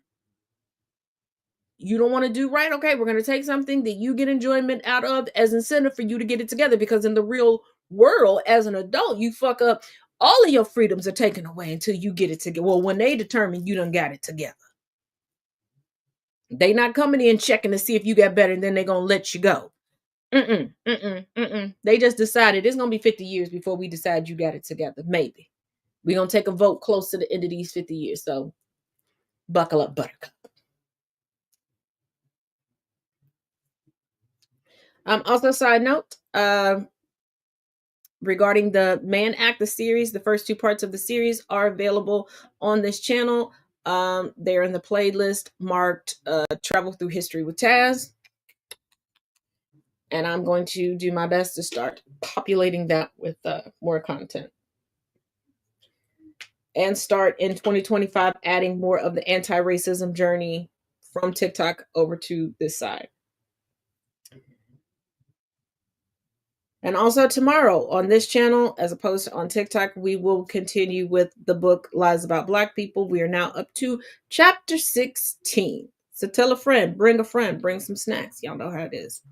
Speaker 3: You don't want to do right? Okay, we're going to take something that you get enjoyment out of as incentive for you to get it together, because in the real world, as an adult, you fuck up, all of your freedoms are taken away until you get it together. Well, when they determine you done got it together. They not coming in checking to see if you got better, and then they're going to let you go. They just decided it's going to be 50 years before we decide you got it together. Maybe. We're going to take a vote close to the end of these 50 years. So buckle up, buttercup. Also, side note, regarding the Man Act, the series, the first two parts of the series are available on this channel. They're in the playlist marked Travel Through History with Taz. And I'm going to do my best to start populating that with more content. And start in 2025 adding more of the anti-racism journey from TikTok over to this side. And also tomorrow on this channel, as opposed to on TikTok, we will continue with the book Lies About Black People. We are now up to chapter 16. So tell a friend, bring some snacks. Y'all know how it is.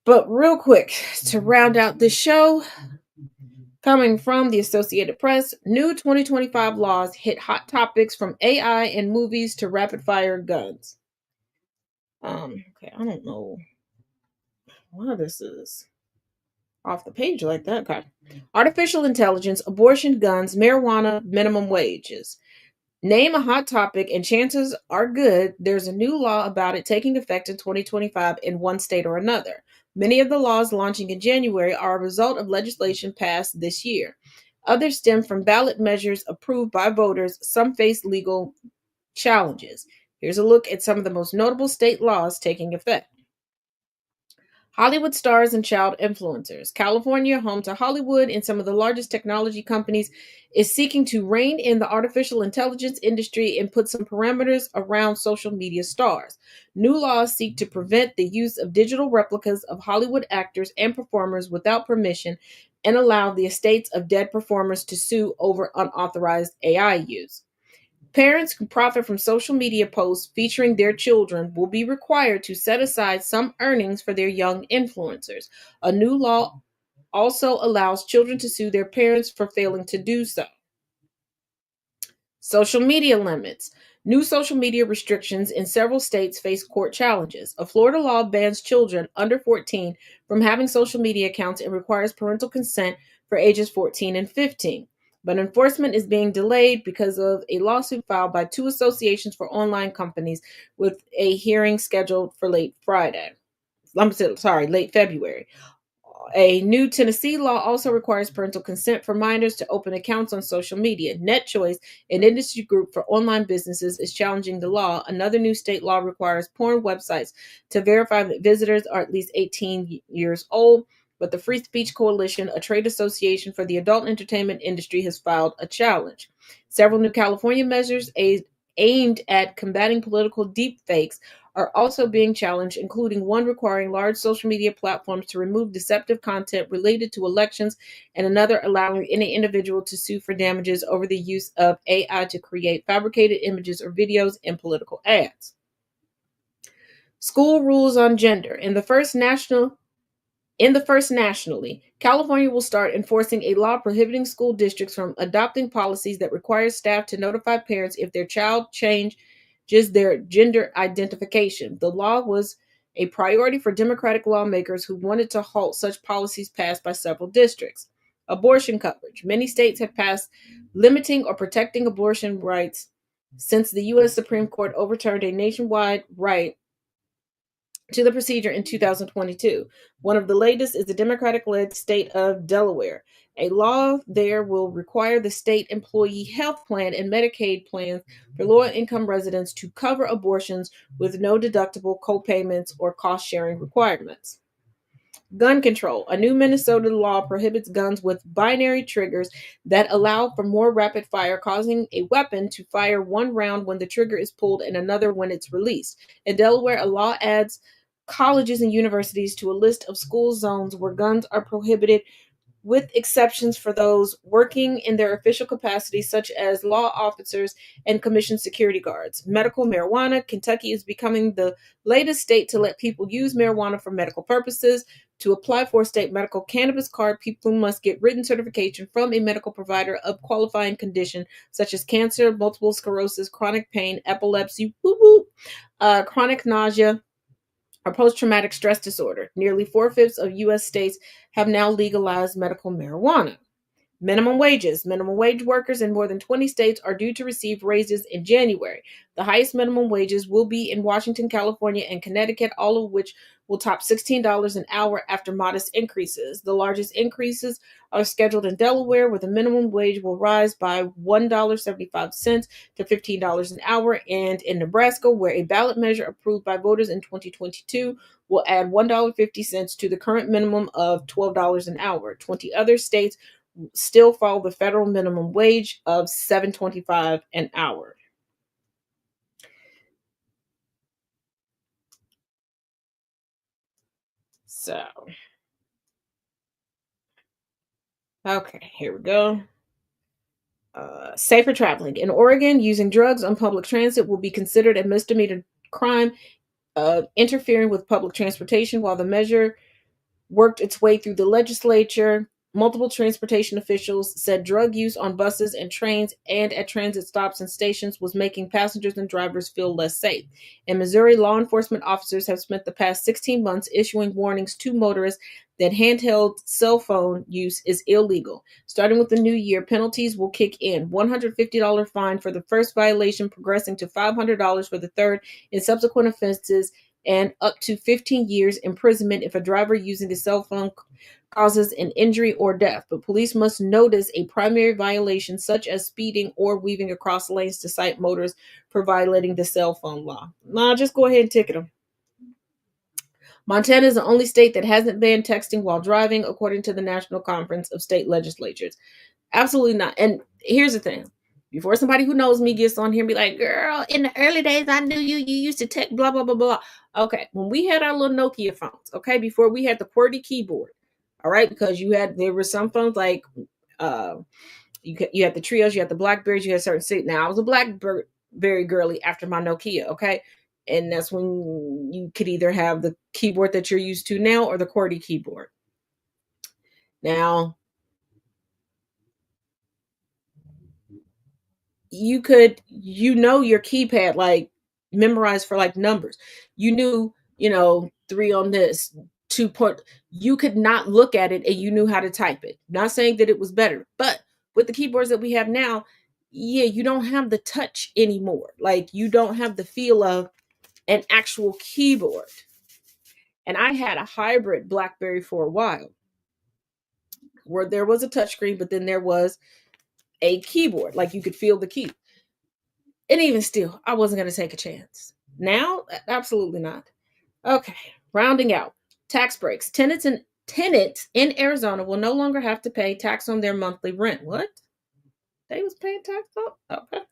Speaker 3: But real quick, to round out the show, coming from the Associated Press, new 2025 laws hit hot topics from AI in movies to rapid fire guns. Okay, I don't know why this is off the page like that. Okay. Artificial intelligence, abortion, guns, marijuana, minimum wages. Name a hot topic and chances are good there's a new law about it taking effect in 2025 in one state or another. Many of the laws launching in January are a result of legislation passed this year. Others stem from ballot measures approved by voters. Some face legal challenges. Here's a look at some of the most notable state laws taking effect. Hollywood stars and child influencers. California, home to Hollywood and some of the largest technology companies, is seeking to rein in the artificial intelligence industry and put some parameters around social media stars. New laws seek to prevent the use of digital replicas of Hollywood actors and performers without permission and allow the estates of dead performers to sue over unauthorized AI use. Parents who profit from social media posts featuring their children will be required to set aside some earnings for their young influencers. A new law also allows children to sue their parents for failing to do so. Social media limits. New social media restrictions in several states face court challenges. A Florida law bans children under 14 from having social media accounts and requires parental consent for ages 14 and 15. but enforcement is being delayed because of a lawsuit filed by two associations for online companies with a hearing scheduled for late February. A new Tennessee law also requires parental consent for minors to open accounts on social media. NetChoice, an industry group for online businesses, is challenging the law. Another new state law requires porn websites to verify that visitors are at least 18 years old. But the Free Speech Coalition, a trade association for the adult entertainment industry, has filed a challenge. Several new California measures aimed at combating political deepfakes are also being challenged, including one requiring large social media platforms to remove deceptive content related to elections, and another allowing any individual to sue for damages over the use of AI to create fabricated images or videos in political ads. School rules on gender. In the first nationally, California will start enforcing a law prohibiting school districts from adopting policies that require staff to notify parents if their child changes their gender identification. The law was a priority for Democratic lawmakers who wanted to halt such policies passed by several districts. Abortion coverage. Many states have passed limiting or protecting abortion rights since the U.S. Supreme Court overturned a nationwide right to the procedure in 2022. One of the latest is the Democratic led state of Delaware. A law there will require the state employee health plan and Medicaid plans for lower income residents to cover abortions with no deductible co-payments or cost sharing requirements. Gun control. A new Minnesota law prohibits guns with binary triggers that allow for more rapid fire, causing a weapon to fire one round when the trigger is pulled and another when it's released. In Delaware, a law adds colleges and universities to a list of school zones where guns are prohibited, with exceptions for those working in their official capacity, such as law officers and commissioned security guards. Medical marijuana. Kentucky is becoming the latest state to let people use marijuana for medical purposes. To apply for a state medical cannabis card, people must get written certification from a medical provider of qualifying condition such as cancer, multiple sclerosis, chronic pain, epilepsy, chronic nausea, or post-traumatic stress disorder. Nearly 4/5 of U.S. states have now legalized medical marijuana. Minimum wages. Minimum wage workers in more than 20 states are due to receive raises in January. The highest minimum wages will be in Washington, California, and Connecticut, all of which will top $16 an hour after modest increases. The largest increases are scheduled in Delaware, where the minimum wage will rise by $1.75 to $15 an hour, and in Nebraska, where a ballot measure approved by voters in 2022 will add $1.50 to the current minimum of $12 an hour. 20 other states still follow the federal minimum wage of $7.25 an hour. So, okay, here we go. Safer traveling. In Oregon, using drugs on public transit will be considered a misdemeanor crime of interfering with public transportation. While the measure worked its way through the legislature, multiple transportation officials said drug use on buses and trains and at transit stops and stations was making passengers and drivers feel less safe. In Missouri, law enforcement officers have spent the past 16 months issuing warnings to motorists that handheld cell phone use is illegal. Starting with the new year, penalties will kick in. $150 fine for the first violation, progressing to $500 for the third and subsequent offenses, and up to 15 years imprisonment if a driver using a cell phone causes an injury or death. But police must notice a primary violation such as speeding or weaving across lanes to cite motorists for violating the cell phone law. Nah, just go ahead and ticket them. Montana is the only state that hasn't banned texting while driving, according to the National Conference of State Legislatures. Absolutely not. And here's the thing. Before somebody who knows me gets on here and be like, girl, in the early days, I knew you used to text, blah, blah, blah, blah. Okay, when we had our little Nokia phones, okay, before we had the QWERTY keyboard, all right, because there were some phones like, you had the Trios, you had the Blackberries, you had certain cities. Now, I was a Blackberry girly after my Nokia, okay? And that's when you could either have the keyboard that you're used to now or the QWERTY keyboard. Now, you could, your keypad, like memorized for like numbers. You knew, 3 on this, 2 point. You could not look at it and you knew how to type it. Not saying that it was better, but with the keyboards that we have now, yeah, you don't have the touch anymore. Like, you don't have the feel of an actual keyboard. And I had a hybrid BlackBerry for a while where there was a touchscreen, but then there was a keyboard. Like, you could feel the key. And even still, I wasn't going to take a chance. Now, absolutely not. Okay, rounding out. Tax breaks. Tenants in Arizona will no longer have to pay tax on their monthly rent. What? They was paying tax on? Okay.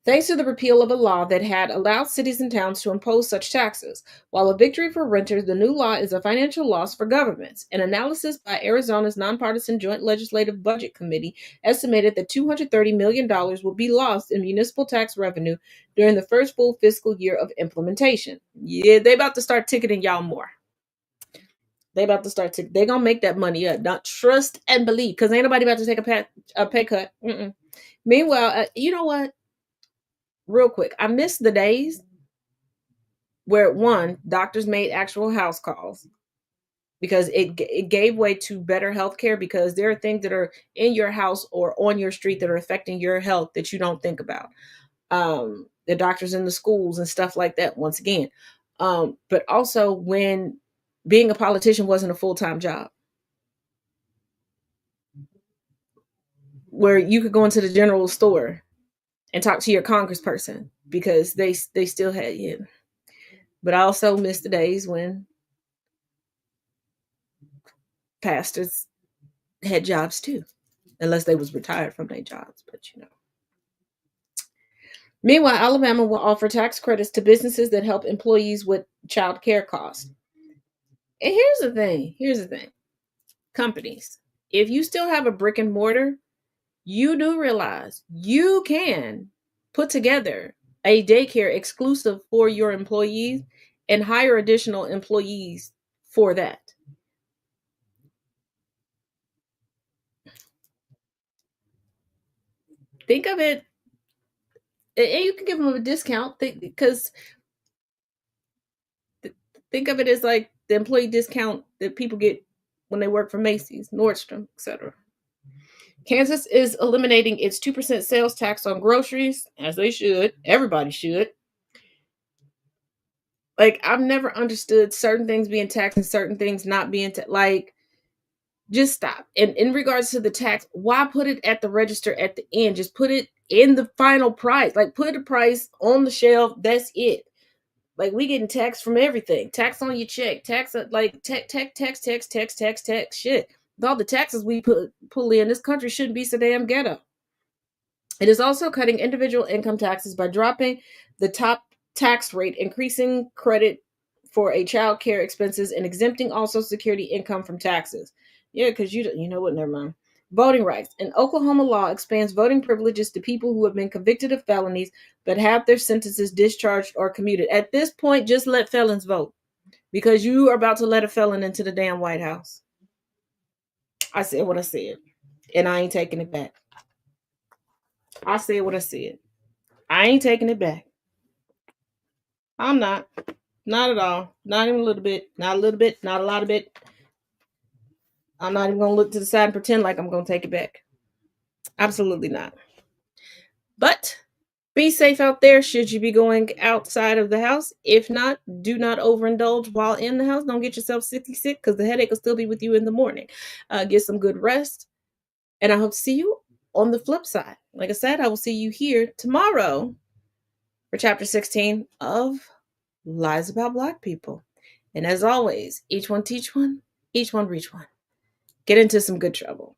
Speaker 3: Thanks to the repeal of a law that had allowed cities and towns to impose such taxes. While a victory for renters, the new law is a financial loss for governments. An analysis by Arizona's nonpartisan Joint Legislative Budget Committee estimated that $230 million will be lost in municipal tax revenue during the first full fiscal year of implementation. Yeah, they about to start ticketing y'all more. They about to start they're going to make that money up. Not trust and believe, because ain't nobody about to take a pay cut. Meanwhile, you know what? Real quick, I miss the days where, one, doctors made actual house calls because it gave way to better healthcare, because there are things that are in your house or on your street that are affecting your health that you don't think about. The doctors in the schools and stuff like that, once again. But also when being a politician wasn't a full-time job, where you could go into the general store and talk to your congressperson because they still had you. But I also miss the days when pastors had jobs too, unless they was retired from their jobs, but you know. Meanwhile, Alabama will offer tax credits to businesses that help employees with child care costs. And here's the thing. Companies, if you still have a brick and mortar, you do realize you can put together a daycare exclusive for your employees and hire additional employees for that. Think of it, and you can give them a discount because think of it as like the employee discount that people get when they work for Macy's, Nordstrom, etc. Kansas is eliminating its 2% sales tax on groceries, as they should. Everybody should. Like, I've never understood certain things being taxed and certain things not being taxed. Like, just stop. And in regards to the tax, why put it at the register at the end? Just put it in the final price. Like, put the price on the shelf. That's it. Like, we getting taxed from everything. Tax on your check. Tax, like, tax. Shit. With all the taxes we pull in, this country shouldn't be so damn ghetto. It is also cutting individual income taxes by dropping the top tax rate, increasing credit for a child care expenses, and exempting all Social Security income from taxes. Yeah, because you know what? Never mind. Voting rights. An Oklahoma law expands voting privileges to people who have been convicted of felonies but have their sentences discharged or commuted. At this point, just let felons vote, because you are about to let a felon into the damn White House. I said what I said, and I ain't taking it back. I said what I said. I ain't taking it back. I'm not. Not at all. Not even a little bit. Not a little bit. Not a lot of it. I'm not even going to look to the side and pretend like I'm going to take it back. Absolutely not. But be safe out there should you be going outside of the house. If not, do not overindulge while in the house. Don't get yourself sick because the headache will still be with you in the morning. Get some good rest. And I hope to see you on the flip side. Like I said, I will see you here tomorrow for chapter 16 of Lies About Black People. And as always, each one teach one, each one reach one. Get into some good trouble.